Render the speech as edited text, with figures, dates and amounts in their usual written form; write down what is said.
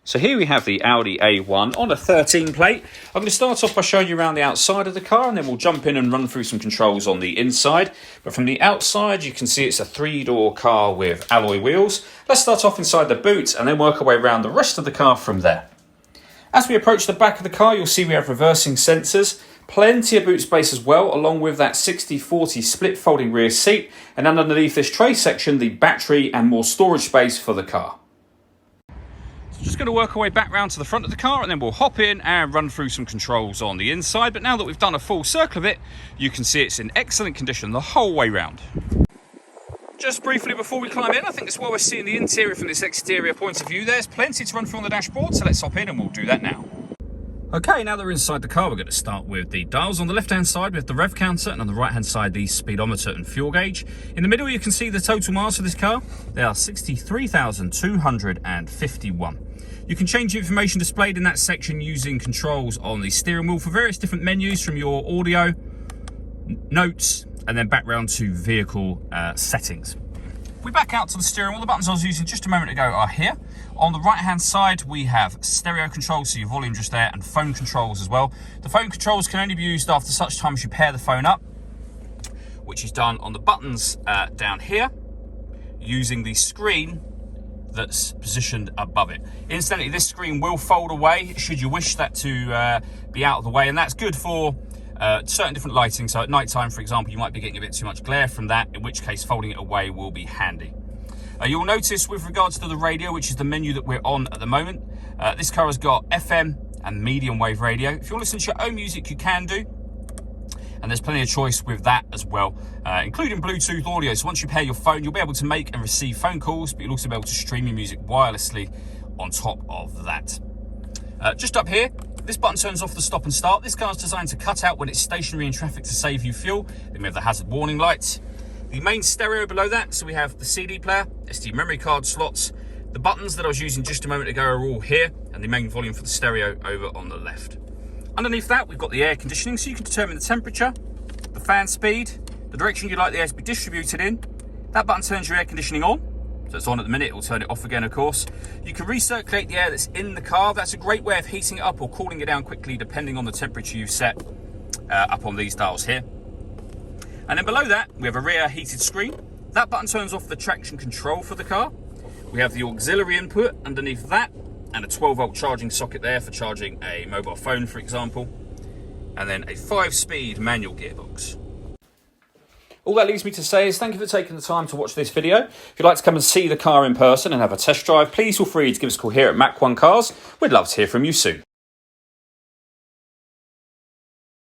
So here we have the Audi A1 on a 13 plate. I'm going to start off by showing you around the outside of the car, and then we'll jump in and run through some controls on the inside. But from the outside, you can see it's a 3-door car with alloy wheels. Let's start off inside the boot and then work our way around the rest of the car from there. As we approach the back of the car, you'll see we have reversing sensors. Plenty of boot space as well, along with that 60/40 split folding rear seat. And underneath this tray section, the battery and more storage space for the car. Just going to work our way back round to the front of the car, and then we'll hop in and run through some controls on the inside. But now that we've done a full circle of it, you can see it's in excellent condition the whole way round. Just briefly before we climb in, I think it's while we're seeing the interior from this exterior point of view, there's plenty to run through on the dashboard, so let's hop in and we'll do that now. Okay, now that we're inside the car, we're going to start with the dials. On the left-hand side, we have the rev counter, and on the right-hand side, the speedometer and fuel gauge. In the middle, you can see the total miles for this car. They are 63,251. You can change the information displayed in that section using controls on the steering wheel for various different menus, from your audio, notes, and then back round to vehicle settings. If we back out to the steering wheel, the buttons I was using just a moment ago are here. On the right hand side, we have stereo controls, so your volume just there, and phone controls as well. The phone controls can only be used after such time as you pair the phone up, which is done on the buttons down here, using the screen that's positioned above it. Incidentally, this screen will fold away should you wish that to be out of the way, and that's good for certain different lighting. So at night time, for example, you might be getting a bit too much glare from that, in which case folding it away will be handy. You'll notice with regards to the radio, which is the menu that we're on at the moment, this car has got FM and medium wave radio. If you want to listen to your own music, you can do. And there's plenty of choice with that as well, including Bluetooth audio. So once you pair your phone, you'll be able to make and receive phone calls, but you'll also be able to stream your music wirelessly on top of that. Just up here, this button turns off the stop and start. This car is designed to cut out when it's stationary in traffic to save you fuel. Then we have the hazard warning lights. The main stereo below that, so we have the CD player, SD memory card slots. The buttons that I was using just a moment ago are all here, and the main volume for the stereo over on the left. Underneath that, we've got the air conditioning, so you can determine the temperature, the fan speed, the direction you'd like the air to be distributed in. That button turns your air conditioning on, so it's on at the minute. It will turn it off again, of course. You can recirculate the air that's in the car. That's a great way of heating it up or cooling it down quickly, depending on the temperature you've set up on these dials here. And then below that, we have a rear heated screen. That button turns off the traction control for the car. We have the auxiliary input underneath that, and a 12-volt charging socket there for charging a mobile phone, for example. And then a 5-speed manual gearbox. All that leaves me to say is thank you for taking the time to watch this video. If you'd like to come and see the car in person and have a test drive, please feel free to give us a call here at Mach 1 Cars. We'd love to hear from you soon.